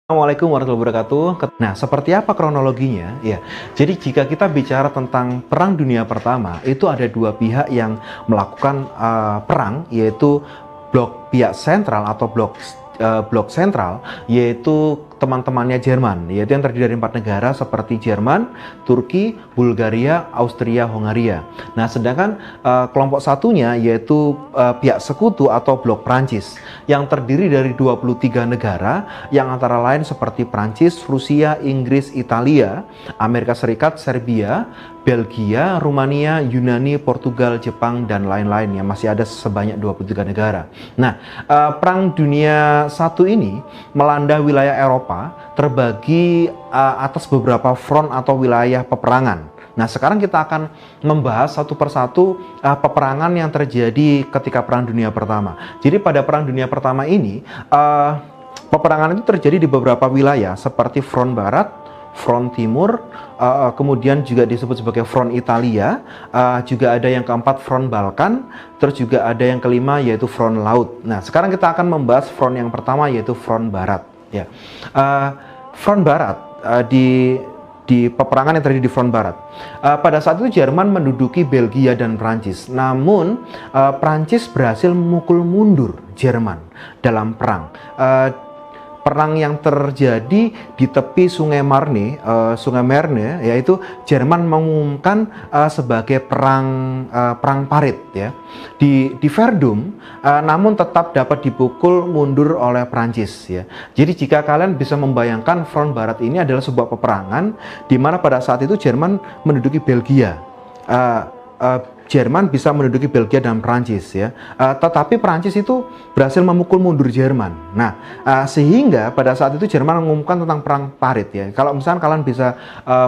Assalamualaikum warahmatullahi wabarakatuh. Nah, seperti apa kronologinya? Ya, jadi jika kita bicara tentang Perang Dunia Pertama, itu ada dua pihak yang melakukan perang, yaitu pihak sentral atau blok sentral, yaitu teman-temannya Jerman, yaitu yang terdiri dari 4 negara seperti Jerman, Turki, Bulgaria, Austria, Hongaria. Nah, sedangkan kelompok satunya yaitu pihak sekutu atau blok Prancis yang terdiri dari 23 negara yang antara lain seperti Prancis, Rusia, Inggris, Italia, Amerika Serikat, Serbia, Belgia, Rumania, Yunani, Portugal, Jepang, dan lain-lain yang masih ada sebanyak 23 negara. Nah, Perang Dunia I ini melanda wilayah Eropa terbagi atas beberapa front atau wilayah peperangan. Nah, sekarang kita akan membahas satu persatu peperangan yang terjadi ketika Perang Dunia Pertama. Jadi pada Perang Dunia Pertama ini, peperangan itu terjadi di beberapa wilayah seperti front barat, front timur, kemudian juga disebut sebagai front Italia, juga ada yang keempat front Balkan, terus juga ada yang kelima yaitu front laut. Nah, sekarang kita akan membahas front yang pertama yaitu front barat. Ya, front barat di peperangan yang terjadi di front barat. Pada saat itu Jerman menduduki Belgia dan Prancis. Namun Prancis berhasil memukul mundur Jerman dalam perang. Perang yang terjadi di tepi Sungai Marne, yaitu Jerman mengumumkan sebagai perang parit, ya, di Verdun, namun tetap dapat dipukul mundur oleh Prancis, ya. Jadi jika kalian bisa membayangkan front barat ini adalah sebuah peperangan di mana pada saat itu Jerman menduduki Belgia. Jerman bisa menduduki Belgia dan Prancis, ya. Tetapi Prancis itu berhasil memukul mundur Jerman. Nah, sehingga pada saat itu Jerman mengumumkan tentang perang parit, ya. Kalau misalnya kalian bisa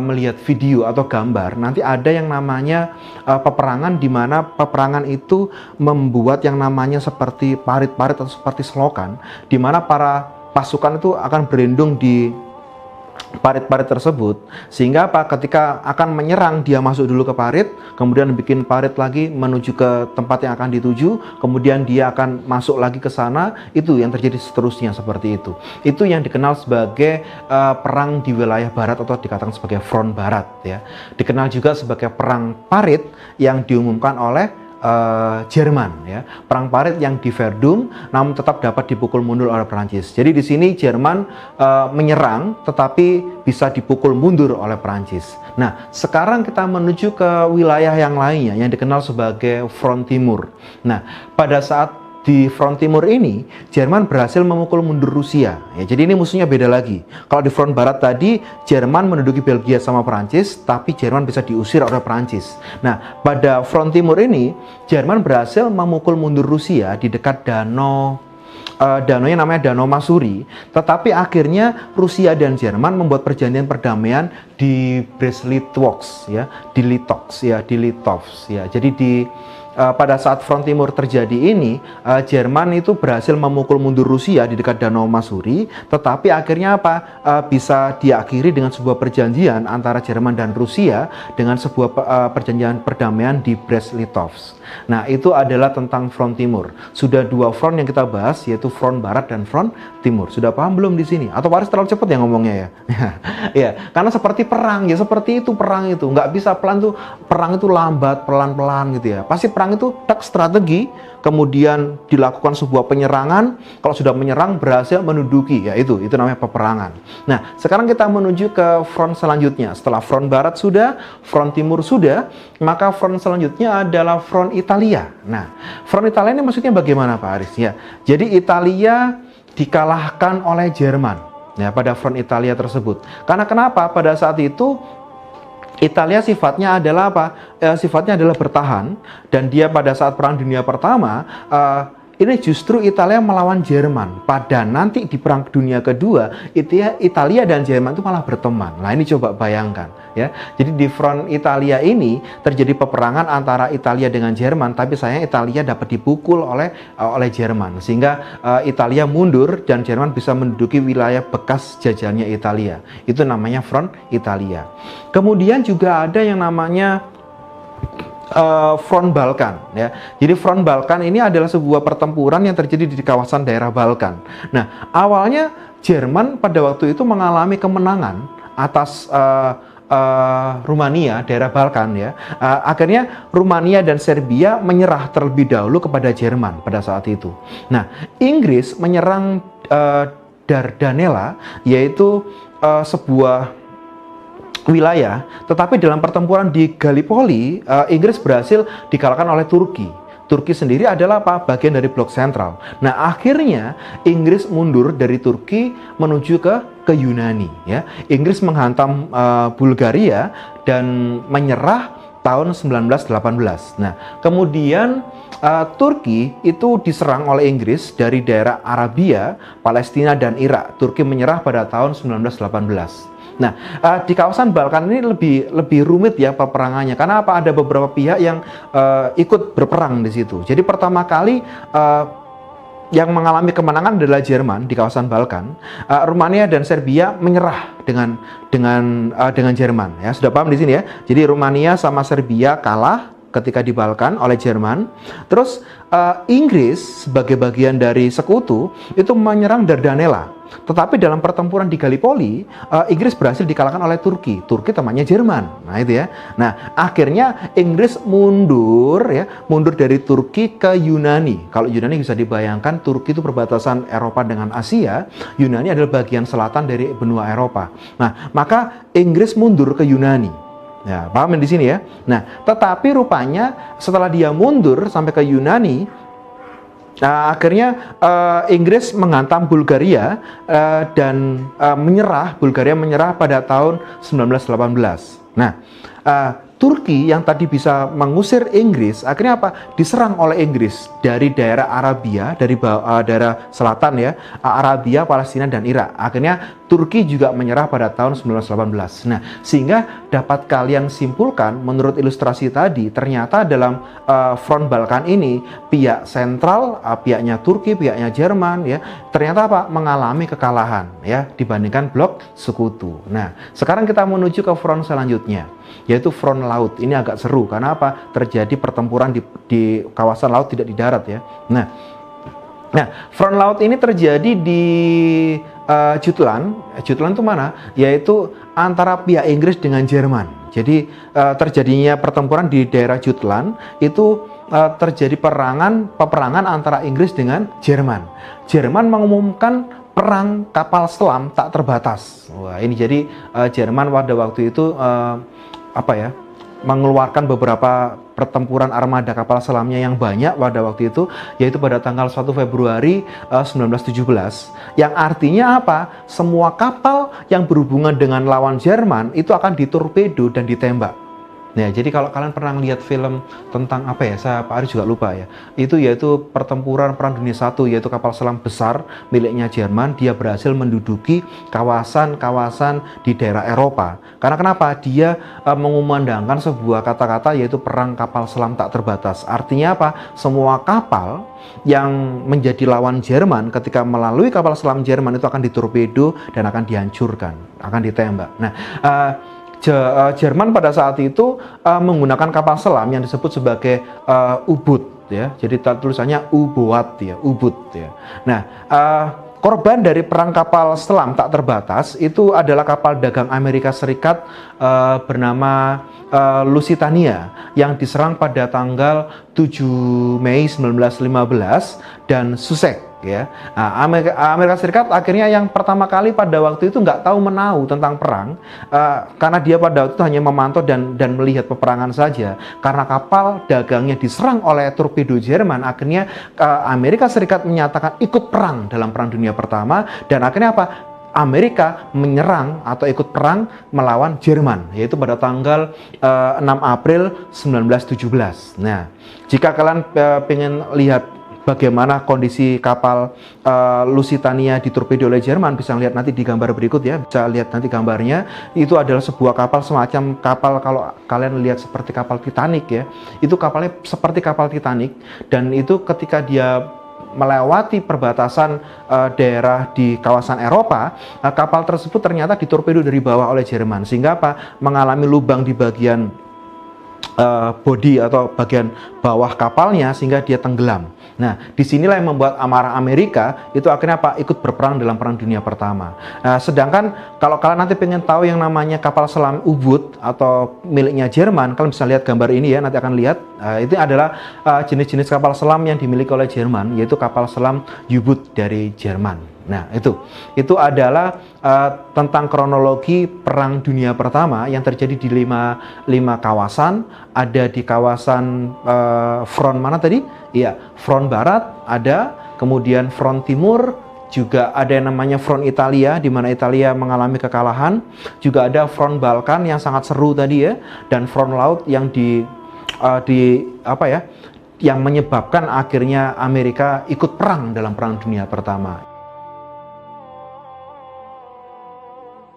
melihat video atau gambar, nanti ada yang namanya peperangan di mana peperangan itu membuat yang namanya seperti parit-parit atau seperti selokan, di mana para pasukan itu akan berlindung di parit-parit tersebut, sehingga ketika akan menyerang dia masuk dulu ke parit, kemudian bikin parit lagi menuju ke tempat yang akan dituju, kemudian dia akan masuk lagi ke sana. Itu yang terjadi seterusnya seperti itu yang dikenal sebagai perang di wilayah barat atau dikatakan sebagai front barat, ya. Dikenal juga sebagai perang parit yang diumumkan oleh Jerman, ya. Perang parit yang di Verdun namun tetap dapat dipukul mundur oleh Prancis. Jadi di sini Jerman menyerang tetapi bisa dipukul mundur oleh Prancis. Nah, sekarang kita menuju ke wilayah yang lainnya yang dikenal sebagai front timur. Nah, pada saat di front timur ini, Jerman berhasil memukul mundur Rusia. Ya, jadi ini musuhnya beda lagi. Kalau di front barat tadi, Jerman menduduki Belgia sama Prancis, tapi Jerman bisa diusir oleh Prancis. Nah, pada front timur ini, Jerman berhasil memukul mundur Rusia di dekat danau yang namanya Danau Masuri. Tetapi akhirnya Rusia dan Jerman membuat perjanjian perdamaian di Brest-Litovsk, ya, di Litovsk, ya. Jadi pada saat front timur terjadi ini, Jerman itu berhasil memukul mundur Rusia di dekat Danau Masuri, tetapi akhirnya bisa diakhiri dengan sebuah perjanjian antara Jerman dan Rusia dengan sebuah perjanjian perdamaian di Brest-Litovsk. Nah, itu adalah tentang front timur. Sudah dua front yang kita bahas, yaitu front barat dan front timur. Sudah paham belum di sini? Atau Paris terlalu cepat ya ngomongnya, ya? Ya, karena seperti perang, ya, seperti itu perang itu. Nggak bisa perang itu lambat, pelan-pelan gitu, ya. Pasti perang itu strategi, kemudian dilakukan sebuah penyerangan. Kalau sudah menyerang, berhasil menduduki, ya, itu namanya peperangan. Nah, sekarang kita menuju ke front selanjutnya. Setelah front barat sudah, front timur sudah, maka front selanjutnya adalah front Italia. Nah, front Italia ini maksudnya bagaimana, Pak Aris? Ya, jadi Italia dikalahkan oleh Jerman, ya, pada front Italia tersebut. Karena kenapa? Pada saat itu Italia sifatnya adalah sifatnya adalah bertahan, dan dia pada saat Perang Dunia Pertama ini justru Italia melawan Jerman. Pada nanti di Perang Dunia Kedua, Italia dan Jerman itu malah berteman. Nah, ini coba bayangkan, ya. Jadi di front Italia ini terjadi peperangan antara Italia dengan Jerman, tapi sayang Italia dapat dipukul oleh Jerman, sehingga Italia mundur dan Jerman bisa menduduki wilayah bekas jajahannya Italia. Itu namanya front Italia. Kemudian juga ada yang namanya front Balkan, ya. Jadi front Balkan ini adalah sebuah pertempuran yang terjadi di kawasan daerah Balkan. Nah, awalnya Jerman pada waktu itu mengalami kemenangan atas Rumania, daerah Balkan ya. Akhirnya Rumania dan Serbia menyerah terlebih dahulu kepada Jerman pada saat itu. Nah, Inggris menyerang Dardanella, yaitu sebuah wilayah, tetapi dalam pertempuran di Gallipoli, Inggris berhasil dikalahkan oleh Turki. Turki sendiri adalah apa? Bagian dari blok sentral. Nah, akhirnya Inggris mundur dari Turki menuju ke Yunani. Ya, Inggris menghantam Bulgaria dan menyerah tahun 1918. Nah, kemudian Turki itu diserang oleh Inggris dari daerah Arabia, Palestina, dan Irak. Turki menyerah pada tahun 1918. Nah, di kawasan Balkan ini lebih rumit ya peperangannya, karena apa? Ada beberapa pihak yang ikut berperang di situ. Jadi pertama kali yang mengalami kemenangan adalah Jerman di kawasan Balkan. Rumania dan Serbia menyerah dengan Jerman. Ya, sudah paham di sini ya. Jadi Rumania sama Serbia kalah ketika di Balkan oleh Jerman. Terus Inggris sebagai bagian dari sekutu itu menyerang Dardanella. Tetapi dalam pertempuran di Gallipoli, Inggris berhasil dikalahkan oleh Turki. Turki temannya Jerman. Nah, itu ya. Nah, akhirnya Inggris mundur dari Turki ke Yunani. Kalau Yunani bisa dibayangkan, Turki itu perbatasan Eropa dengan Asia, Yunani adalah bagian selatan dari benua Eropa. Nah, maka Inggris mundur ke Yunani. Ya, paham di sini ya. Nah, tetapi rupanya setelah dia mundur sampai ke Yunani, akhirnya Inggris menghantam Bulgaria dan Bulgaria menyerah pada tahun 1918. Nah, Turki yang tadi bisa mengusir Inggris, akhirnya apa? Diserang oleh Inggris dari daerah Arabia, dari daerah selatan ya, Arabia, Palestina, dan Irak. Akhirnya Turki juga menyerah pada tahun 1918. Nah, sehingga dapat kalian simpulkan menurut ilustrasi tadi, ternyata dalam front Balkan ini pihak sentral, pihaknya Turki, pihaknya Jerman ya, ternyata apa? Mengalami kekalahan ya dibandingkan blok sekutu. Nah, sekarang kita menuju ke front selanjutnya, yaitu front laut. Ini agak seru karena apa? Terjadi pertempuran di kawasan laut, tidak di darat ya. Nah, front laut ini terjadi di Jutland. Jutland itu mana? Yaitu antara pihak Inggris dengan Jerman. Jadi terjadinya pertempuran di daerah Jutland itu terjadi peperangan antara Inggris dengan Jerman. Jerman mengumumkan perang kapal selam tak terbatas. Wah, ini jadi Jerman pada waktu itu mengeluarkan beberapa pertempuran armada kapal selamnya yang banyak pada waktu itu, yaitu pada tanggal 1 Februari 1917, yang artinya apa? Semua kapal yang berhubungan dengan lawan Jerman itu akan ditorpedo dan ditembak. Nah, jadi kalau kalian pernah lihat film tentang Pak Ari juga lupa ya, yaitu pertempuran Perang Dunia I, yaitu kapal selam besar miliknya Jerman, dia berhasil menduduki kawasan-kawasan di daerah Eropa. Karena kenapa? Dia mengumandangkan sebuah kata-kata yaitu perang kapal selam tak terbatas. Artinya apa? Semua kapal yang menjadi lawan Jerman ketika melalui kapal selam Jerman itu akan ditorpedo dan akan dihancurkan, akan ditembak. Nah, Jerman pada saat itu menggunakan kapal selam yang disebut sebagai U-boot ya. Jadi tulisannya U-boat ya, U-boot ya. Nah, korban dari perang kapal selam tak terbatas itu adalah kapal dagang Amerika Serikat bernama Lusitania yang diserang pada tanggal 7 Mei 1915 dan Sussex ya. Nah, Amerika Serikat akhirnya yang pertama kali pada waktu itu nggak tahu menahu tentang perang, karena dia pada waktu itu hanya memantau dan melihat peperangan saja. Karena kapal dagangnya diserang oleh torpedo Jerman, akhirnya Amerika Serikat menyatakan ikut perang dalam Perang Dunia Pertama, dan akhirnya apa? Amerika menyerang atau ikut perang melawan Jerman, yaitu pada tanggal 6 April 1917. Nah, jika kalian pengen lihat bagaimana kondisi kapal Lusitania ditorpedo oleh Jerman, bisa lihat nanti di gambar berikut ya, bisa lihat nanti gambarnya. Itu adalah sebuah kapal semacam kapal, kalau kalian lihat seperti kapal Titanic ya, itu kapalnya seperti kapal Titanic, dan itu ketika dia melewati perbatasan daerah di kawasan Eropa, kapal tersebut ternyata ditorpedo dari bawah oleh Jerman, sehingga apa? Mengalami lubang di bagian bodi atau bagian bawah kapalnya sehingga dia tenggelam. Nah, disinilah yang membuat amarah Amerika itu akhirnya apa? Ikut berperang dalam Perang Dunia Pertama. Nah, sedangkan kalau kalian nanti pengen tahu yang namanya kapal selam U-boot atau miliknya Jerman, kalian bisa lihat gambar ini ya, nanti akan lihat. Itu adalah jenis-jenis kapal selam yang dimiliki oleh Jerman, yaitu kapal selam U-boot dari Jerman. Nah, itu adalah tentang kronologi Perang Dunia Pertama yang terjadi di lima kawasan. Ada di kawasan front mana tadi? Iya, front barat ada, kemudian front timur, juga ada yang namanya front Italia, di mana Italia mengalami kekalahan. Juga ada front Balkan yang sangat seru tadi ya, dan front laut yang yang menyebabkan akhirnya Amerika ikut perang dalam Perang Dunia Pertama.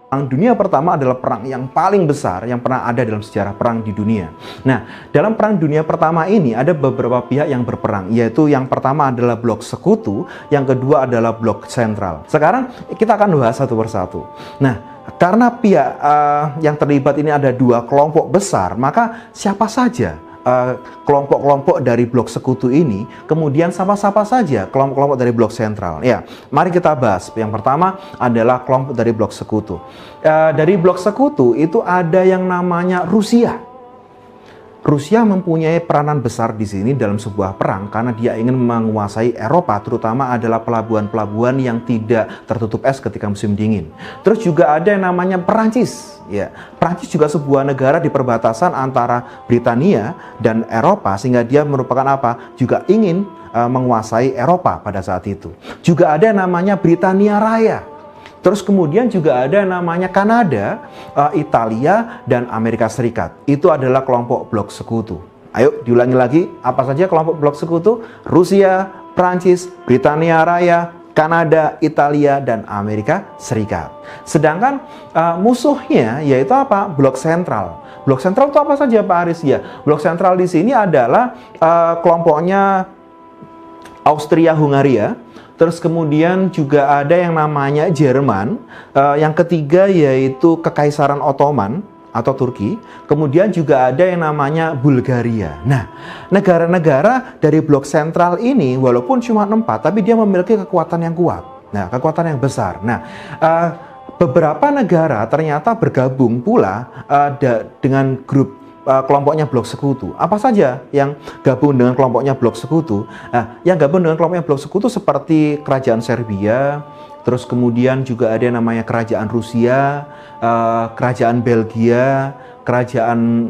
Perang Dunia Pertama adalah perang yang paling besar yang pernah ada dalam sejarah perang di dunia. Nah, dalam Perang Dunia Pertama ini ada beberapa pihak yang berperang, yaitu yang pertama adalah blok sekutu, yang kedua adalah blok sentral. Sekarang kita akan bahas satu persatu. Nah, karena pihak yang terlibat ini ada dua kelompok besar, maka siapa saja kelompok-kelompok dari blok sekutu ini, kemudian siapa-siapa saja kelompok-kelompok dari blok sentral. Ya, mari kita bahas. Yang pertama adalah kelompok dari blok sekutu. Dari blok sekutu itu ada yang namanya Rusia. Rusia mempunyai peranan besar di sini dalam sebuah perang karena dia ingin menguasai Eropa, terutama adalah pelabuhan-pelabuhan yang tidak tertutup es ketika musim dingin. Terus juga ada yang namanya Perancis. Ya, Perancis juga sebuah negara di perbatasan antara Britania dan Eropa, sehingga dia merupakan apa? Juga ingin menguasai Eropa pada saat itu. Juga ada yang namanya Britania Raya. Terus kemudian juga ada namanya Kanada, Italia, dan Amerika Serikat. Itu adalah kelompok blok sekutu. Ayo diulangi lagi, apa saja kelompok blok sekutu? Rusia, Prancis, Britania Raya, Kanada, Italia, dan Amerika Serikat. Sedangkan musuhnya yaitu apa? Blok sentral. Blok sentral itu apa saja Pak Aris? Ya, blok sentral di sini adalah kelompoknya Austria-Hungaria. Terus kemudian juga ada yang namanya Jerman, yang ketiga yaitu Kekaisaran Ottoman atau Turki, kemudian juga ada yang namanya Bulgaria. Nah, negara-negara dari blok sentral ini walaupun cuma 4, tapi dia memiliki kekuatan yang kuat. Nah, kekuatan yang besar. Nah, beberapa negara ternyata bergabung pula dengan grup kelompoknya blok sekutu. Apa saja yang gabung dengan kelompoknya blok sekutu? Nah, yang gabung dengan kelompoknya blok sekutu seperti kerajaan Serbia, terus kemudian juga ada yang namanya kerajaan Rusia, kerajaan Belgia, kerajaan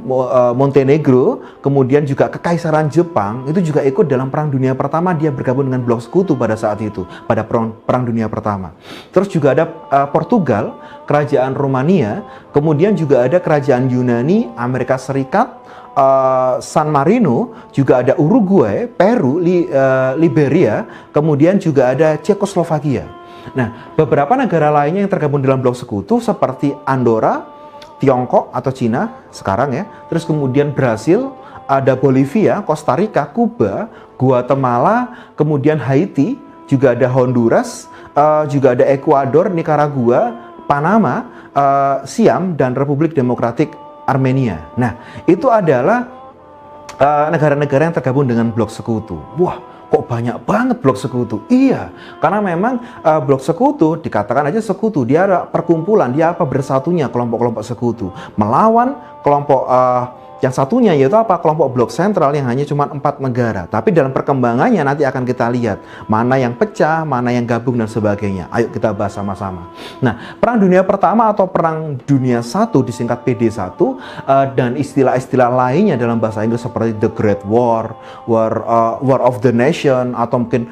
Montenegro, kemudian juga Kekaisaran Jepang, itu juga ikut dalam Perang Dunia Pertama. Dia bergabung dengan blok sekutu pada saat itu, pada Perang Dunia Pertama. Terus juga ada Portugal, kerajaan Romania, kemudian juga ada kerajaan Yunani, Amerika Serikat, San Marino, juga ada Uruguay, Peru, Liberia, kemudian juga ada Cekoslovakia. Nah, beberapa negara lainnya yang tergabung dalam blok sekutu seperti Andorra, Tiongkok atau Cina sekarang ya, terus kemudian Brasil, ada Bolivia, Costa Rica, Kuba, Guatemala, kemudian Haiti, juga ada Honduras, juga ada Ekuador, Nicaragua, Panama, Siam, dan Republik Demokratik Armenia. Nah, itu adalah negara-negara yang tergabung dengan blok sekutu. Wah, kok banyak banget blok sekutu? Iya, karena memang blok sekutu, dikatakan aja sekutu, dia ada perkumpulan, dia apa bersatunya kelompok-kelompok sekutu melawan kelompok yang satunya, yaitu apa? Kelompok blok sentral yang hanya cuma 4 negara. Tapi dalam perkembangannya nanti akan kita lihat mana yang pecah, mana yang gabung, dan sebagainya. Ayo kita bahas sama-sama. Nah, Perang Dunia Pertama atau Perang Dunia I disingkat PD1, dan istilah-istilah lainnya dalam bahasa Inggris seperti The Great War, War of the Nation, atau mungkin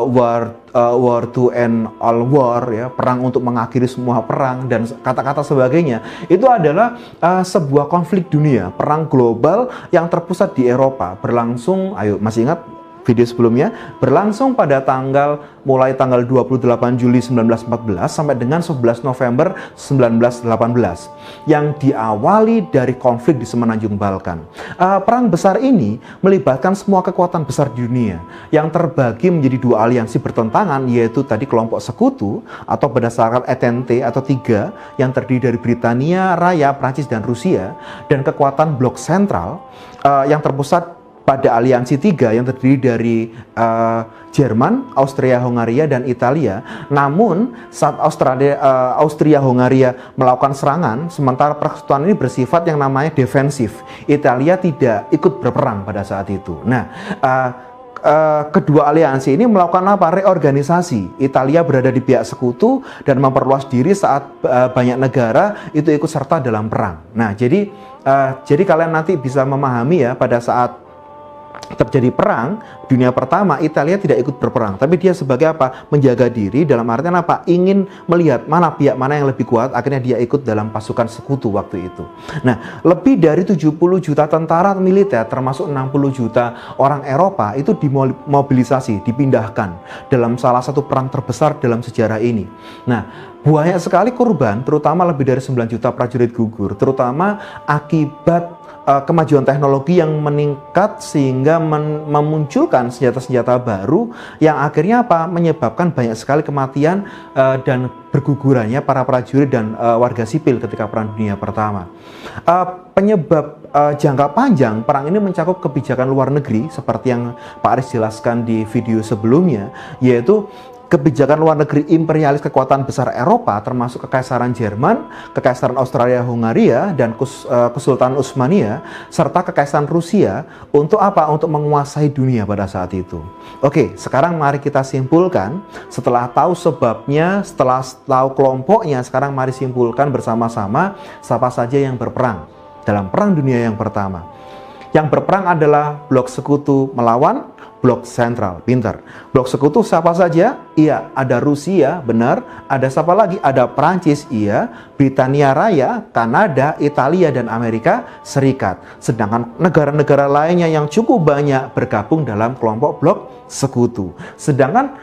war to end all war, ya, perang untuk mengakhiri semua perang, dan kata-kata sebagainya. Itu adalah sebuah konflik dunia, perang global yang terpusat di Eropa, berlangsung, ayo masih ingat video sebelumnya, berlangsung pada mulai tanggal 28 Juli 1914 sampai dengan 11 November 1918 yang diawali dari konflik di semenanjung Balkan. Perang besar ini melibatkan semua kekuatan besar di dunia yang terbagi menjadi dua aliansi bertentangan, yaitu tadi kelompok sekutu atau berdasarkan ETT atau tiga yang terdiri dari Britania Raya, Prancis dan Rusia, dan kekuatan blok sentral yang terpusat pada aliansi tiga yang terdiri dari Jerman, Austria-Hungaria, dan Italia. Namun saat Austria-Hungaria melakukan serangan, sementara persekutuan ini bersifat yang namanya defensif. Italia tidak ikut berperang pada saat itu. Nah, kedua aliansi ini melakukan apa? Reorganisasi. Italia berada di pihak sekutu dan memperluas diri saat banyak negara itu ikut serta dalam perang. Nah, jadi kalian nanti bisa memahami ya, pada saat terjadi perang dunia pertama, Italia tidak ikut berperang, tapi dia sebagai apa? Menjaga diri, dalam artian apa? Ingin melihat pihak mana yang lebih kuat, akhirnya dia ikut dalam pasukan sekutu waktu itu. Nah, lebih dari 70 juta tentara militer, termasuk 60 juta orang Eropa, itu dimobilisasi, dipindahkan dalam salah satu perang terbesar dalam sejarah ini. Nah, banyak sekali korban, terutama lebih dari 9 juta prajurit gugur, terutama akibat kemajuan teknologi yang meningkat sehingga memunculkan senjata-senjata baru yang akhirnya apa? Menyebabkan banyak sekali kematian dan bergugurannya para prajurit dan warga sipil ketika Perang Dunia Pertama. Penyebab jangka panjang perang ini mencakup kebijakan luar negeri seperti yang Pak Aris jelaskan di video sebelumnya, yaitu kebijakan luar negeri imperialis kekuatan besar Eropa, termasuk Kekaisaran Jerman, Kekaisaran Austria-Hungaria, dan Kesultanan Utsmania, serta Kekaisaran Rusia untuk apa? Untuk menguasai dunia pada saat itu. Oke, sekarang mari kita simpulkan. Setelah tahu sebabnya, setelah tahu kelompoknya, sekarang mari simpulkan bersama-sama siapa saja yang berperang dalam Perang Dunia yang pertama. Yang berperang adalah blok sekutu melawan blok sentral. Pintar. Blok sekutu siapa saja? Iya, ada Rusia, benar. Ada siapa lagi? Ada Prancis, iya. Britania Raya, Kanada, Italia, dan Amerika Serikat. Sedangkan negara-negara lainnya yang cukup banyak bergabung dalam kelompok blok sekutu. Sedangkan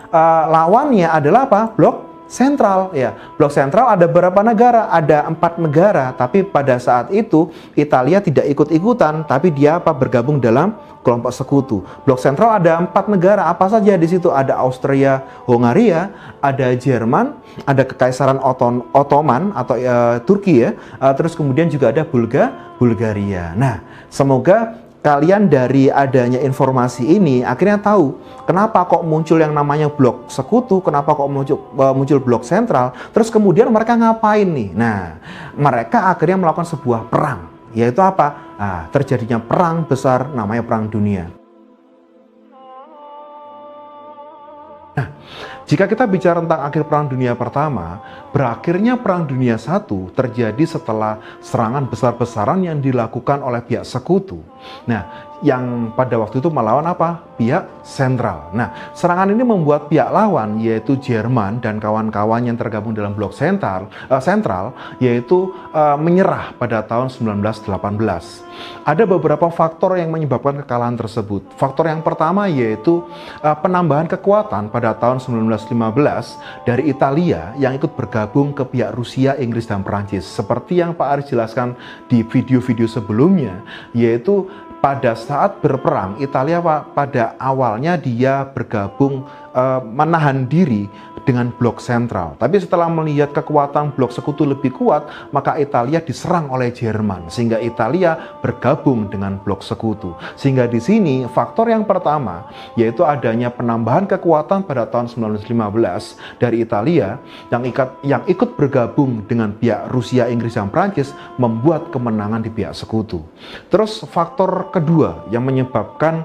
lawannya adalah apa? Blok sentral, ya. Blok sentral ada berapa negara? Ada 4 negara, tapi pada saat itu Italia tidak ikut-ikutan, tapi dia apa? Bergabung dalam kelompok sekutu. Blok sentral ada 4 negara, apa saja di situ? Ada Austria, Hungaria, ada Jerman, ada Kekaisaran Ottoman atau Turki ya, terus kemudian juga ada Bulgaria. Nah, semoga kalian dari adanya informasi ini akhirnya tahu kenapa kok muncul yang namanya blok sekutu, kenapa kok muncul blok sentral, terus kemudian mereka ngapain nih? Nah, mereka akhirnya melakukan sebuah perang, yaitu apa? Nah, terjadinya perang besar namanya Perang Dunia. Nah, jika kita bicara tentang akhir Perang Dunia Pertama, berakhirnya Perang Dunia I terjadi setelah serangan besar-besaran yang dilakukan oleh pihak sekutu. Nah, yang pada waktu itu melawan apa? Pihak sentral. Nah, serangan ini membuat pihak lawan, yaitu Jerman dan kawan-kawan yang tergabung dalam blok sentral, yaitu menyerah pada tahun 1918. Ada beberapa faktor yang menyebabkan kekalahan tersebut. Faktor yang pertama yaitu penambahan kekuatan pada tahun 1915 dari Italia yang ikut bergabung ke pihak Rusia, Inggris, dan Perancis. Seperti yang Pak Aris jelaskan di video-video sebelumnya, yaitu pada saat berperang, Italia pada awalnya dia bergabung menahan diri dengan blok sentral. Tapi setelah melihat kekuatan blok sekutu lebih kuat, maka Italia diserang oleh Jerman, sehingga Italia bergabung dengan blok sekutu. Sehingga di sini faktor yang pertama yaitu adanya penambahan kekuatan pada tahun 1915 dari Italia yang ikut bergabung dengan pihak Rusia, Inggris, dan Prancis, membuat kemenangan di pihak sekutu. Terus faktor kedua yang menyebabkan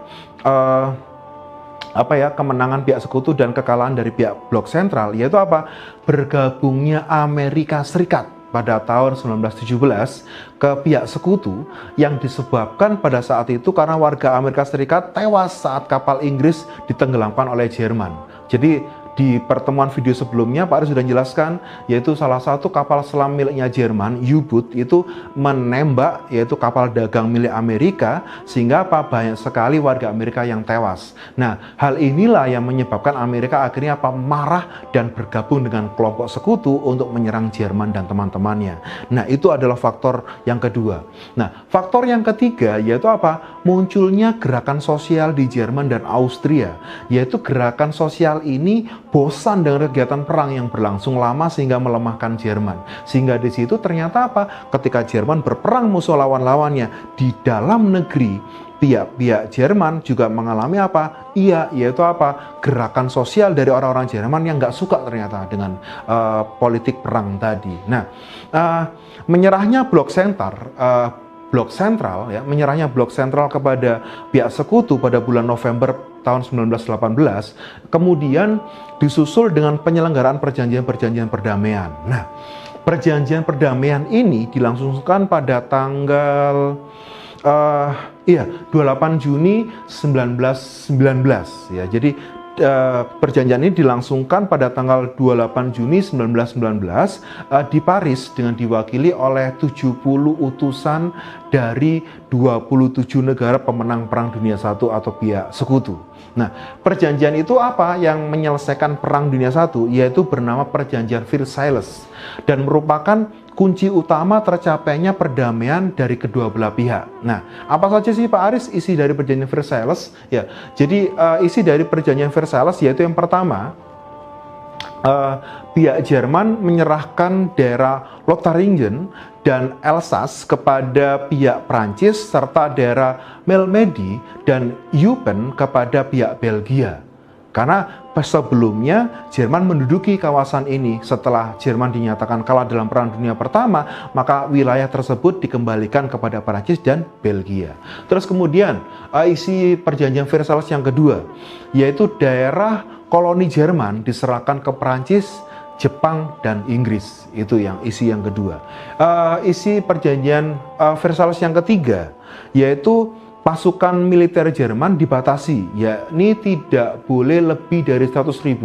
kemenangan pihak sekutu dan kekalahan dari pihak blok sentral, yaitu apa? Bergabungnya Amerika Serikat pada tahun 1917 ke pihak sekutu, yang disebabkan pada saat itu karena warga Amerika Serikat tewas saat kapal Inggris ditenggelamkan oleh Jerman. Jadi di pertemuan video sebelumnya Pak Aris sudah jelaskan, yaitu salah satu kapal selam miliknya Jerman, U-boat, itu menembak yaitu kapal dagang milik Amerika, sehingga banyak sekali warga Amerika yang tewas. Nah, hal inilah yang menyebabkan Amerika akhirnya marah dan bergabung dengan kelompok sekutu untuk menyerang Jerman dan teman-temannya. Nah, itu adalah faktor yang kedua. Nah, faktor yang ketiga yaitu munculnya gerakan sosial di Jerman dan Austria, yaitu gerakan sosial ini bosan dengan kegiatan perang yang berlangsung lama sehingga melemahkan Jerman. Sehingga di situ ternyata ketika Jerman berperang musuh lawan-lawannya di dalam negeri, pihak-pihak Jerman juga mengalami yaitu gerakan sosial dari orang-orang Jerman yang nggak suka ternyata dengan politik perang tadi. Nah, menyerahnya blok sentral kepada pihak sekutu pada bulan November tahun 1918, kemudian disusul dengan penyelenggaraan perjanjian-perjanjian perdamaian. Nah, perjanjian perdamaian ini dilangsungkan pada tanggal 28 Juni 1919 ya. Jadi perjanjian ini dilangsungkan pada tanggal 28 Juni 1919 di Paris dengan diwakili oleh 70 utusan dari 27 negara pemenang Perang Dunia I atau pihak sekutu. Nah, perjanjian itu yang menyelesaikan Perang Dunia I, yaitu bernama Perjanjian Versailles, dan merupakan kunci utama tercapainya perdamaian dari kedua belah pihak. Nah, apa saja sih Pak Aris isi dari Perjanjian Versailles? Ya, jadi isi dari Perjanjian Versailles yaitu yang pertama, pihak Jerman menyerahkan daerah Lotharingen dan Alsace kepada pihak Prancis serta daerah Malmedy dan Eupen kepada pihak Belgia. Karena sebelumnya Jerman menduduki kawasan ini. Setelah Jerman dinyatakan kalah dalam Perang Dunia Pertama, maka wilayah tersebut dikembalikan kepada Prancis dan Belgia. Terus kemudian isi Perjanjian Versailles yang kedua, yaitu daerah koloni Jerman diserahkan ke Prancis, Jepang, dan Inggris. Itu yang isi yang kedua. Isi Perjanjian Versailles yang ketiga, yaitu pasukan militer Jerman dibatasi, yakni tidak boleh lebih dari 100.000.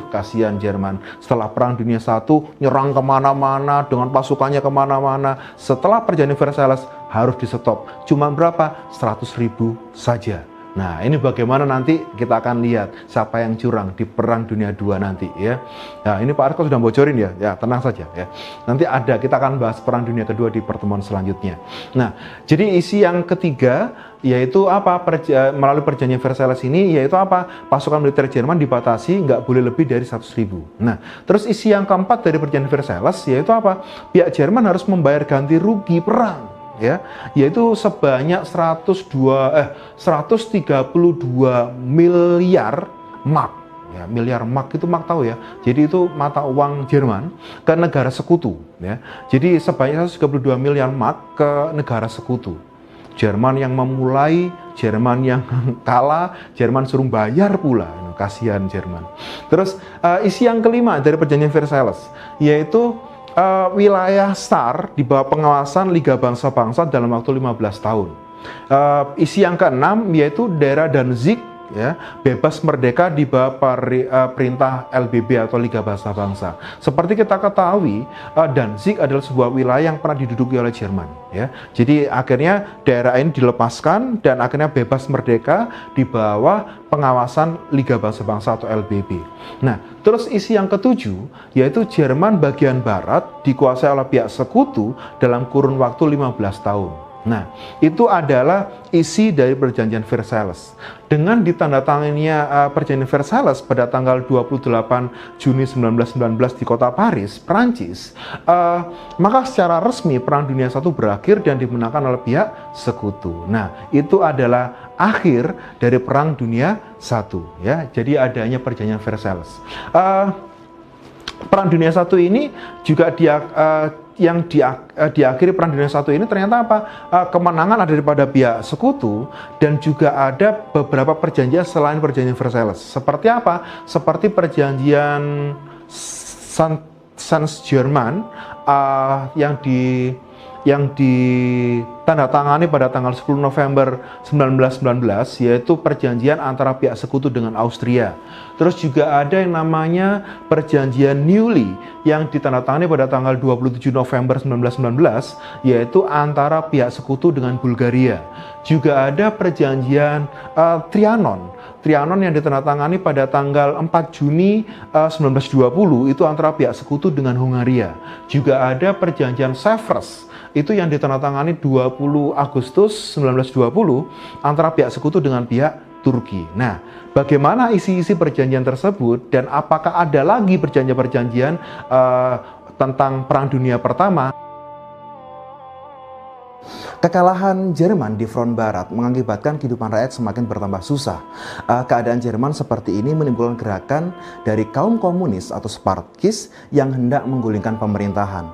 Kasihan Jerman. Setelah Perang Dunia I, nyerang kemana-mana dengan pasukannya kemana-mana. Setelah Perjanjian Versailles harus di stop. Cuma berapa? 100.000 saja. Nah, ini bagaimana nanti kita akan lihat siapa yang curang di Perang Dunia II nanti ya. Nah, ini Pak Arko sudah bocorin ya. Ya, tenang saja ya. Nanti kita akan bahas Perang Dunia II di pertemuan selanjutnya. Nah, jadi isi yang ketiga yaitu melalui Perjanjian Versailles ini yaitu pasukan militer Jerman dibatasi nggak boleh lebih dari 100.000. Nah, terus isi yang keempat dari Perjanjian Versailles yaitu pihak Jerman harus membayar ganti rugi perang, yaitu sebanyak 132 miliar mark. Ya, miliar mark itu tahu ya. Jadi itu mata uang Jerman ke negara sekutu ya. Jadi sebanyak 132 miliar mark ke negara sekutu. Jerman yang memulai, Jerman yang kalah, Jerman suruh bayar pula. Kasihan Jerman. Terus isi yang kelima dari Perjanjian Versailles yaitu wilayah SAR di bawah pengawasan Liga Bangsa-Bangsa dalam waktu 15 tahun. Isi yang keenam yaitu daerah Danzig bebas merdeka di bawah perintah LBB atau Liga Bangsa-Bangsa. Seperti kita ketahui, Danzig adalah sebuah wilayah yang pernah diduduki oleh Jerman. Jadi akhirnya daerah ini dilepaskan dan akhirnya bebas merdeka di bawah pengawasan Liga Bangsa-Bangsa atau LBB. Nah, terus isi yang ketujuh yaitu Jerman bagian barat dikuasai oleh pihak sekutu dalam kurun waktu 15 tahun. Nah, itu adalah isi dari Perjanjian Versailles. Dengan ditandatanganinya Perjanjian Versailles pada tanggal 28 Juni 1919 di kota Paris, Prancis, maka secara resmi Perang Dunia I berakhir dan dimenangkan oleh pihak sekutu. Nah, itu adalah akhir dari Perang Dunia I ya. Jadi adanya Perjanjian Versailles. Perang Dunia I ini juga diakhiri Perang Dunia I ini ternyata kemenangan ada daripada pihak sekutu dan juga ada beberapa perjanjian selain Perjanjian Versailles. Seperti apa? Seperti Perjanjian Sans-Germain yang yang ditandatangani pada tanggal 10 November 1919, yaitu perjanjian antara pihak sekutu dengan Austria. Terus juga ada yang namanya perjanjian Neuilly yang ditandatangani pada tanggal 27 November 1919, yaitu antara pihak sekutu dengan Bulgaria. Juga ada perjanjian Trianon yang ditandatangani pada tanggal 4 Juni 1920, itu antara pihak sekutu dengan Hungaria. Juga ada perjanjian Sèvres, itu yang ditandatangani 20 Agustus 1920 antara pihak sekutu dengan pihak Turki. Nah, bagaimana isi-isi perjanjian tersebut dan apakah ada lagi perjanjian-perjanjian tentang Perang Dunia Pertama? Kekalahan Jerman di front barat mengakibatkan kehidupan rakyat semakin bertambah susah. Keadaan Jerman seperti ini menimbulkan gerakan dari kaum komunis atau Spartakis yang hendak menggulingkan pemerintahan.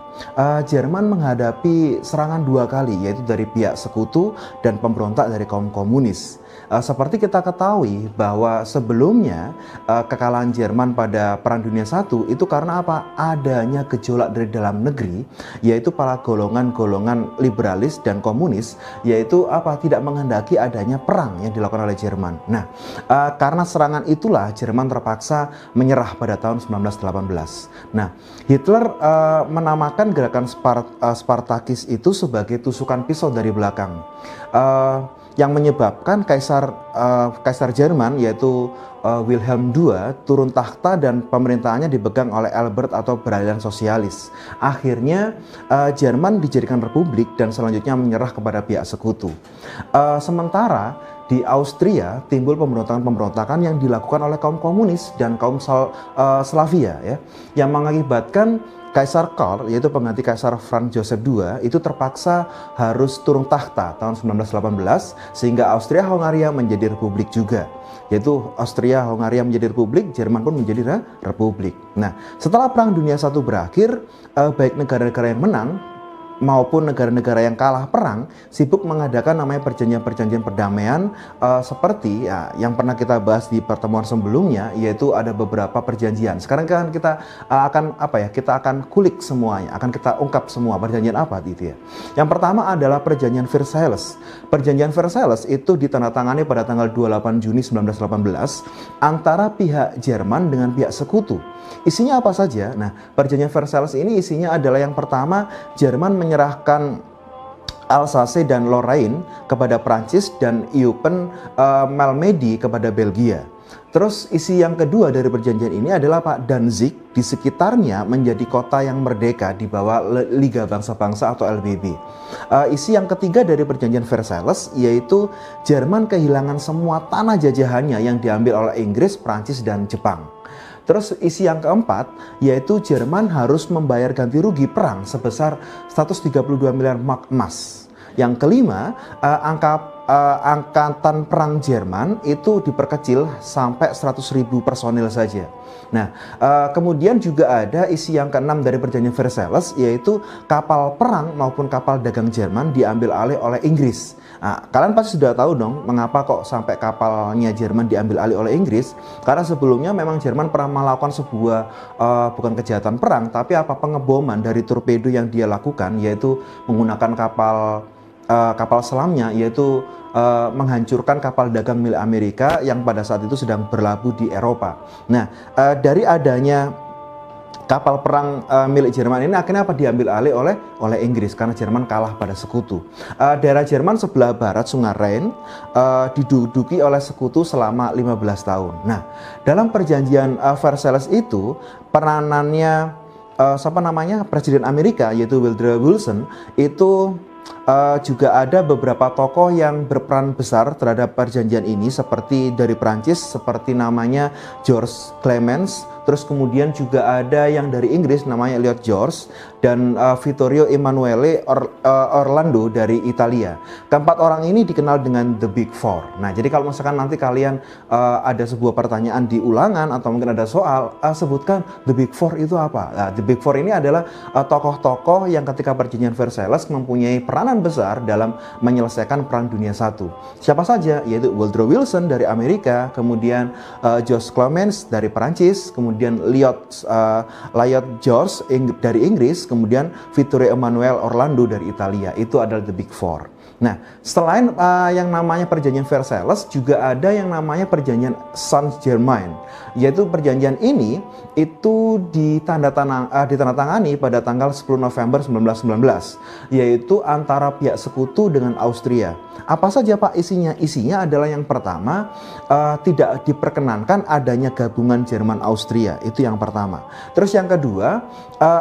Jerman menghadapi serangan dua kali, yaitu dari pihak sekutu dan pemberontak dari kaum komunis. Seperti kita ketahui bahwa sebelumnya kekalahan Jerman pada Perang Dunia I itu karena apa? Adanya gejolak dari dalam negeri, yaitu para golongan-golongan liberalis dan komunis, yaitu apa? Tidak menghendaki adanya perang yang dilakukan oleh Jerman. Nah, karena serangan itulah Jerman terpaksa menyerah pada tahun 1918. Nah, Hitler menamakan gerakan Spartakis itu sebagai tusukan pisau dari belakang. Yang menyebabkan Kaisar Jerman, yaitu Wilhelm II, turun tahta dan pemerintahannya dipegang oleh Albert atau beraliran sosialis. Akhirnya Jerman dijadikan republik dan selanjutnya menyerah kepada pihak sekutu. Sementara di Austria timbul pemberontakan-pemberontakan yang dilakukan oleh kaum komunis dan kaum Slavia, ya, yang mengakibatkan Kaisar Karl, yaitu pengganti Kaisar Franz Joseph II, itu terpaksa harus turun tahta tahun 1918, sehingga Austria-Hongaria menjadi republik juga. Yaitu Austria-Hongaria menjadi republik, Jerman pun menjadi republik. Nah, setelah Perang Dunia I berakhir, baik negara-negara yang menang maupun negara-negara yang kalah perang sibuk mengadakan namanya perjanjian-perjanjian perdamaian, seperti ya, yang pernah kita bahas di pertemuan sebelumnya, yaitu ada beberapa perjanjian. Sekarang kan kita kita akan kulik semuanya, akan kita ungkap semua perjanjian apa gitu ya. Yang pertama adalah perjanjian Versailles. Perjanjian Versailles itu ditandatangani pada tanggal 28 Juni 1918 antara pihak Jerman dengan pihak sekutu. Isinya apa saja? Nah, perjanjian Versailles ini isinya adalah yang pertama, Jerman menyerahkan Alsace dan Lorraine kepada Prancis dan Eupen Malmedy kepada Belgia. Terus isi yang kedua dari perjanjian ini adalah Danzig di sekitarnya menjadi kota yang merdeka di bawah Liga Bangsa-Bangsa atau LBB. Isi yang ketiga dari perjanjian Versailles yaitu Jerman kehilangan semua tanah jajahannya yang diambil oleh Inggris, Prancis, dan Jepang. Terus isi yang keempat yaitu Jerman harus membayar ganti rugi perang sebesar 132 miliar mark emas. Yang kelima, angkatan perang Jerman itu diperkecil sampai 100.000 personil saja. Nah, kemudian juga ada isi yang keenam dari perjanjian Versailles, yaitu kapal perang maupun kapal dagang Jerman diambil alih oleh Inggris. Nah, kalian pasti sudah tahu dong mengapa kok sampai kapalnya Jerman diambil alih oleh Inggris. Karena sebelumnya memang Jerman pernah melakukan sebuah bukan kejahatan perang, tapi pengeboman dari torpedo yang dia lakukan, yaitu menggunakan kapal selamnya, yaitu menghancurkan kapal dagang milik Amerika yang pada saat itu sedang berlabuh di Eropa. Nah, dari adanya kapal perang milik Jerman ini akhirnya diambil alih oleh Inggris karena Jerman kalah pada sekutu. Daerah Jerman sebelah barat Sungai Rhine diduduki oleh sekutu selama 15 tahun. Nah, dalam perjanjian Versailles itu peranannya Presiden Amerika yaitu Woodrow Wilson itu juga ada beberapa tokoh yang berperan besar terhadap perjanjian ini, seperti dari Prancis seperti namanya George Clemens, terus kemudian juga ada yang dari Inggris namanya Lloyd George, dan Vittorio Emanuele Orlando dari Italia. Keempat orang ini dikenal dengan The Big Four. Nah, jadi kalau misalkan nanti kalian ada sebuah pertanyaan di ulangan atau mungkin ada soal, sebutkan The Big Four itu apa? Nah, The Big Four ini adalah tokoh-tokoh yang ketika perjanjian Versailles mempunyai peranan besar dalam menyelesaikan Perang Dunia I. Siapa saja? Yaitu Woodrow Wilson dari Amerika, kemudian George Clemens dari Perancis, kemudian kemudian Lloyd George dari Inggris, kemudian Vittorio Emanuele Orlando dari Italia. Itu adalah the Big Four. Nah, selain yang namanya perjanjian Versailles, juga ada yang namanya perjanjian Saint-Germain, yaitu perjanjian ini itu ditandatangani pada tanggal 10 November 1919, yaitu antara pihak sekutu dengan Austria. Apa saja Pak isinya? Isinya adalah yang pertama, tidak diperkenankan adanya gabungan Jerman-Austria, itu yang pertama. Terus yang kedua,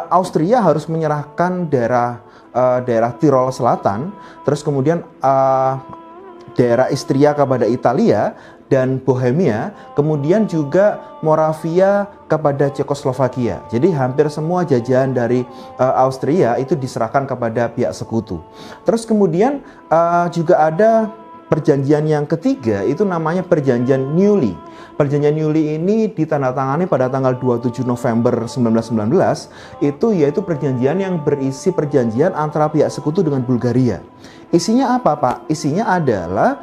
Austria harus menyerahkan daerah Tirol Selatan, terus kemudian daerah Istria kepada Italia dan Bohemia, kemudian juga Moravia kepada Cekoslovakia. Jadi hampir semua jajahan dari Austria itu diserahkan kepada pihak sekutu. Terus kemudian juga ada perjanjian yang ketiga, itu namanya perjanjian Neuilly. Perjanjian Neuilly ini ditandatangani pada tanggal 27 November 1919, yaitu perjanjian yang berisi perjanjian antara pihak sekutu dengan Bulgaria. Isinya apa Pak? Isinya adalah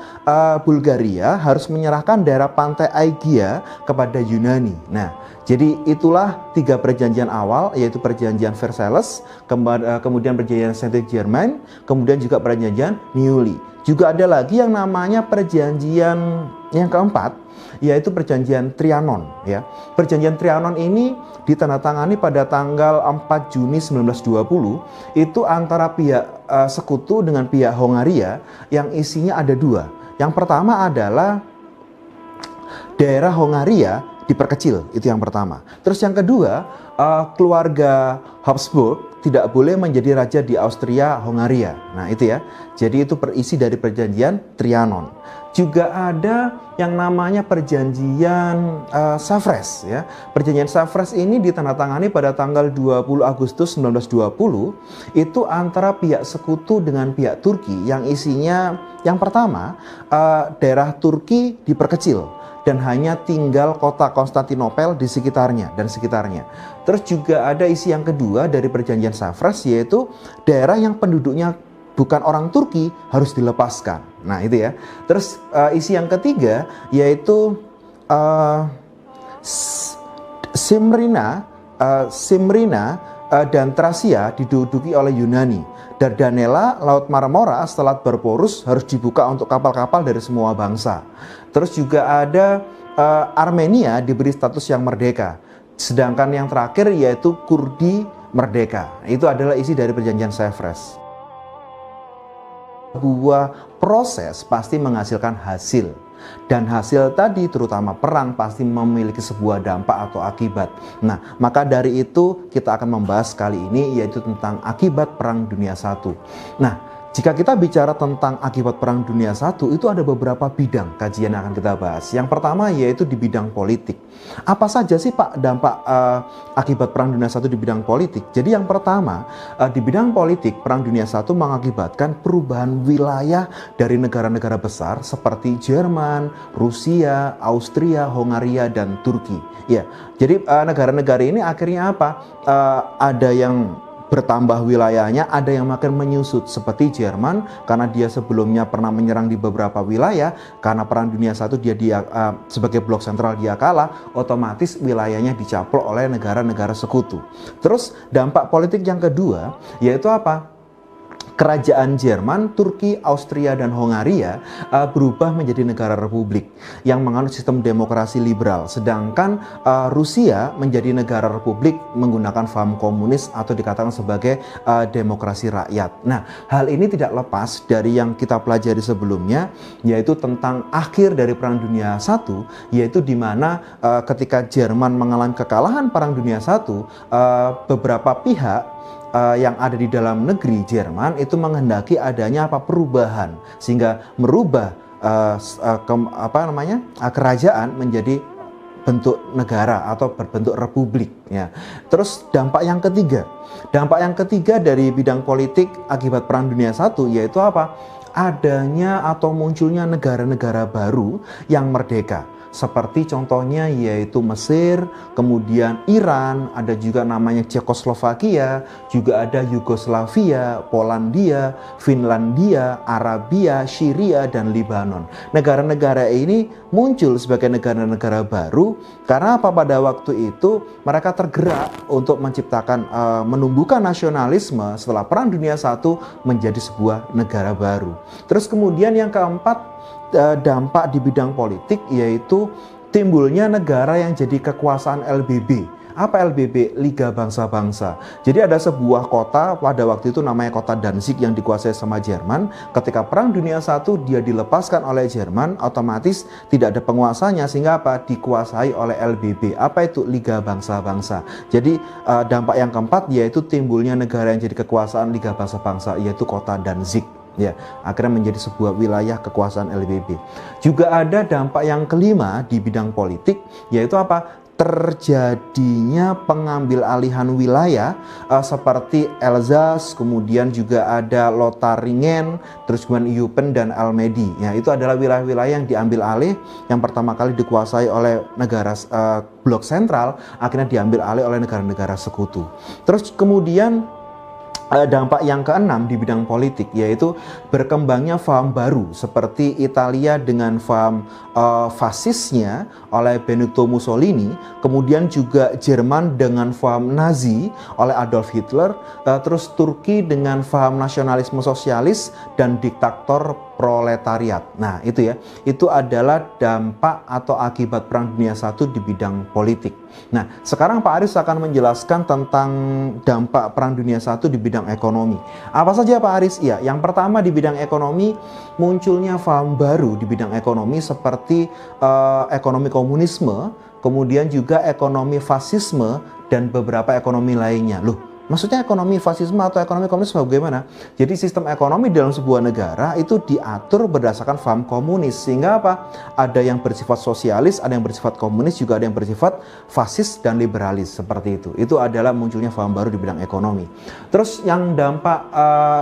Bulgaria harus menyerahkan daerah pantai Aegia kepada Yunani. Nah, jadi itulah tiga perjanjian awal, yaitu perjanjian Versailles, kemudian perjanjian Saint-Germain, kemudian juga perjanjian Neuilly. Juga ada lagi yang namanya perjanjian yang keempat, yaitu perjanjian Trianon. Ya. Perjanjian Trianon ini ditandatangani pada tanggal 4 Juni 1920, itu antara pihak sekutu dengan pihak Hongaria, yang isinya ada dua. Yang pertama adalah daerah Hongaria diperkecil, itu yang pertama. Terus yang kedua, keluarga Habsburg tidak boleh menjadi raja di Austria Hongaria. Nah itu ya, jadi itu perisi dari perjanjian Trianon. Juga ada yang namanya perjanjian Savres ya. Perjanjian Savres ini ditandatangani pada tanggal 20 Agustus 1920, itu antara pihak sekutu dengan pihak Turki, yang isinya yang pertama, daerah Turki diperkecil dan hanya tinggal kota Konstantinopel di sekitarnya dan sekitarnya. Terus juga ada isi yang kedua dari perjanjian Savres, yaitu daerah yang penduduknya bukan orang Turki harus dilepaskan. Nah itu ya. Terus isi yang ketiga yaitu Smyrna dan Tracia diduduki oleh Yunani. Dardanella, Laut Marmora, Selat Bosporus harus dibuka untuk kapal-kapal dari semua bangsa. Terus juga ada Armenia diberi status yang merdeka. Sedangkan yang terakhir yaitu Kurdi merdeka. Itu adalah isi dari perjanjian Savres. Sebuah proses pasti menghasilkan hasil. Dan hasil tadi, terutama perang, pasti memiliki sebuah dampak atau akibat. Nah, maka dari itu kita akan membahas kali ini, yaitu tentang akibat Perang Dunia I. Nah, jika kita bicara tentang akibat Perang Dunia I, itu ada beberapa bidang kajian yang akan kita bahas. Yang pertama yaitu di bidang politik. Apa saja sih Pak dampak akibat Perang Dunia I di bidang politik? Jadi yang pertama, di bidang politik, Perang Dunia I mengakibatkan perubahan wilayah dari negara-negara besar seperti Jerman, Rusia, Austria, Hongaria, dan Turki. Ya, jadi negara-negara ini akhirnya apa? Ada yang bertambah wilayahnya, ada yang makin menyusut seperti Jerman, karena dia sebelumnya pernah menyerang di beberapa wilayah. Karena Perang Dunia I dia sebagai blok sentral dia kalah, otomatis wilayahnya dicaplok oleh negara-negara sekutu. Terus dampak politik yang kedua yaitu apa? Kerajaan Jerman, Turki, Austria, dan Hongaria berubah menjadi negara republik yang menganut sistem demokrasi liberal. Sedangkan Rusia menjadi negara republik menggunakan paham komunis atau dikatakan sebagai demokrasi rakyat. Nah, hal ini tidak lepas dari yang kita pelajari sebelumnya, yaitu tentang akhir dari Perang Dunia I, yaitu di mana ketika Jerman mengalami kekalahan Perang Dunia I, beberapa pihak yang ada di dalam negeri Jerman itu menghendaki adanya perubahan, sehingga merubah kerajaan menjadi bentuk negara atau berbentuk republik ya. Terus dampak yang ketiga dari bidang politik akibat Perang Dunia I yaitu apa? Adanya atau munculnya negara-negara baru yang merdeka. seperti contohnya yaitu Mesir, kemudian Iran, ada juga namanya Cekoslovakia, juga ada Yugoslavia, Polandia, Finlandia, Arabia, Syria, dan Lebanon. Negara-negara ini muncul sebagai negara-negara baru karena apa? Pada waktu itu mereka tergerak untuk menciptakan, menumbuhkan nasionalisme setelah Perang Dunia I menjadi sebuah negara baru. Terus kemudian yang keempat, dampak di bidang politik, yaitu timbulnya negara yang jadi kekuasaan LBB. Apa LBB? Liga Bangsa-Bangsa. Jadi ada sebuah kota pada waktu itu namanya kota Danzig yang dikuasai sama Jerman. Ketika Perang Dunia I dia dilepaskan oleh Jerman, otomatis tidak ada penguasanya sehingga apa? Dikuasai oleh LBB. Apa itu? Liga Bangsa-Bangsa. Jadi dampak yang keempat yaitu timbulnya negara yang jadi kekuasaan Liga Bangsa-Bangsa, yaitu kota Danzig. Ya, akhirnya menjadi sebuah wilayah kekuasaan LBB. Juga ada dampak yang kelima di bidang politik, yaitu apa? Terjadinya pengambil alihan wilayah seperti Elzas, kemudian juga ada Lotharingen, terus kemudian Eupen dan Almedi. Ya, itu adalah wilayah-wilayah yang diambil alih, yang pertama kali dikuasai oleh negara blok sentral, akhirnya diambil alih oleh negara-negara sekutu. Terus kemudian dampak yang keenam di bidang politik yaitu berkembangnya paham baru seperti Italia dengan paham fasisnya oleh Benito Mussolini, kemudian juga Jerman dengan paham Nazi oleh Adolf Hitler, terus Turki dengan paham nasionalisme sosialis dan diktator proletariat. Nah, itu ya. Itu adalah dampak atau akibat Perang Dunia I di bidang politik. Nah, sekarang Pak Aris akan menjelaskan tentang dampak Perang Dunia I di bidang ekonomi. Apa saja Pak Aris? Ya, yang pertama di bidang ekonomi munculnya paham baru di bidang ekonomi seperti ekonomi komunisme, kemudian juga ekonomi fasisme dan beberapa ekonomi lainnya. Loh, maksudnya ekonomi fasisme atau ekonomi komunisme bagaimana? Jadi sistem ekonomi dalam sebuah negara itu diatur berdasarkan paham komunis. Sehingga apa? Ada yang bersifat sosialis, ada yang bersifat komunis, juga ada yang bersifat fasis dan liberalis, seperti itu. Itu adalah munculnya paham baru di bidang ekonomi. Terus yang dampak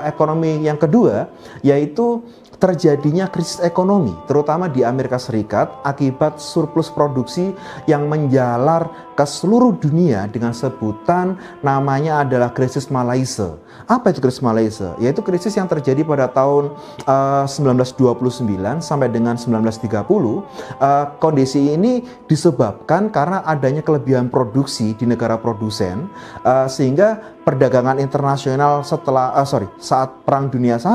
ekonomi yang kedua yaitu terjadinya krisis ekonomi, terutama di Amerika Serikat akibat surplus produksi yang menjalar ke seluruh dunia dengan sebutan namanya adalah krisis Malaysia. Apa itu krisis Malaysia? Yaitu krisis yang terjadi pada tahun 1929 sampai dengan 1930. Kondisi ini disebabkan karena adanya kelebihan produksi di negara produsen, sehingga perdagangan internasional saat Perang Dunia I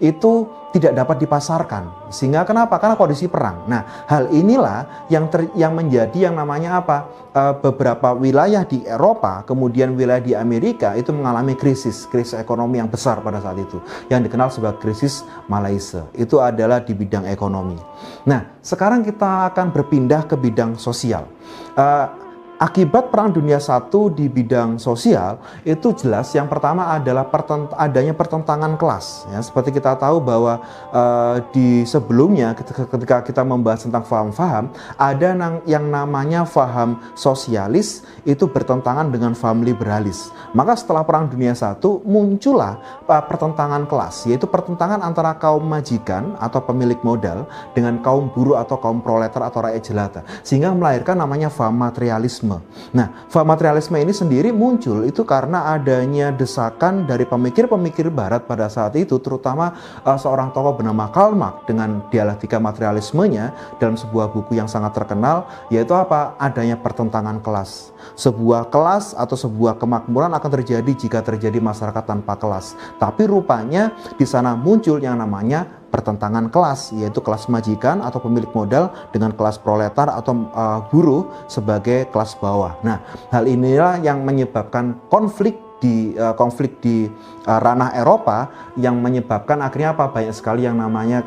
itu tidak dapat dipasarkan. Sehingga kenapa? Karena kondisi perang. Nah, hal inilah yang menjadi yang namanya apa? Beberapa wilayah di Eropa, kemudian wilayah di Amerika itu mengalami krisis ekonomi yang besar pada saat itu, yang dikenal sebagai krisis Malaysia. Itu adalah di bidang ekonomi. Nah, sekarang kita akan berpindah ke bidang sosial. Akibat Perang Dunia I di bidang sosial itu jelas yang pertama adalah adanya pertentangan kelas. Ya, seperti kita tahu bahwa di sebelumnya ketika kita membahas tentang faham-faham, ada yang namanya faham sosialis itu bertentangan dengan faham liberalis. Maka setelah Perang Dunia I muncullah pertentangan kelas, yaitu pertentangan antara kaum majikan atau pemilik modal dengan kaum buruh atau kaum proletar atau rakyat jelata, sehingga melahirkan namanya faham materialisme. Nah, faham materialisme ini sendiri muncul itu karena adanya desakan dari pemikir-pemikir barat pada saat itu, terutama seorang tokoh bernama Karl Marx dengan dialektika materialismenya dalam sebuah buku yang sangat terkenal, yaitu apa? Adanya pertentangan kelas. Sebuah kelas atau sebuah kemakmuran akan terjadi jika terjadi masyarakat tanpa kelas. Tapi rupanya di sana muncul yang namanya pertentangan kelas, yaitu kelas majikan atau pemilik modal dengan kelas proletar atau buruh sebagai kelas bawah. Nah, hal inilah yang menyebabkan konflik di ranah Eropa, yang menyebabkan akhirnya apa? Banyak sekali yang namanya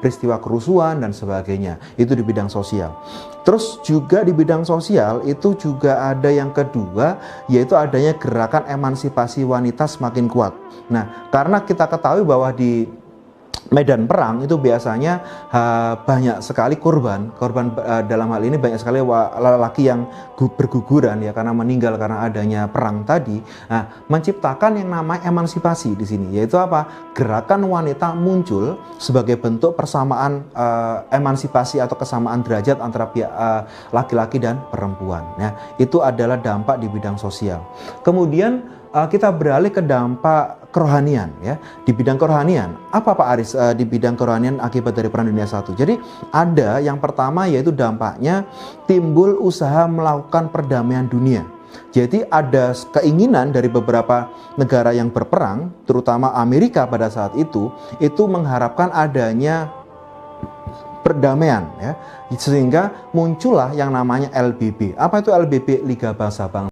peristiwa kerusuhan dan sebagainya. Itu di bidang sosial. Terus juga di bidang sosial itu juga ada yang kedua, yaitu adanya gerakan emansipasi wanita semakin kuat. Nah, karena kita ketahui bahwa di medan perang itu biasanya banyak sekali korban dalam hal ini banyak sekali lelaki yang berguguran ya karena meninggal karena adanya perang tadi. Nah, menciptakan yang namanya emansipasi di sini, yaitu apa? Gerakan wanita muncul sebagai bentuk persamaan emansipasi atau kesamaan derajat antara laki-laki dan perempuan. Nah, itu adalah dampak di bidang sosial. Kemudian kita beralih ke dampak kerohanian ya. Di bidang kerohanian, apa Pak Aris di bidang kerohanian akibat dari Perang Dunia I? Jadi ada yang pertama yaitu dampaknya timbul usaha melakukan perdamaian dunia. Jadi ada keinginan dari beberapa negara yang berperang, terutama Amerika pada saat itu mengharapkan adanya perdamaian ya. Sehingga muncullah yang namanya LBB. Apa itu LBB? Liga Bangsa-Bangsa.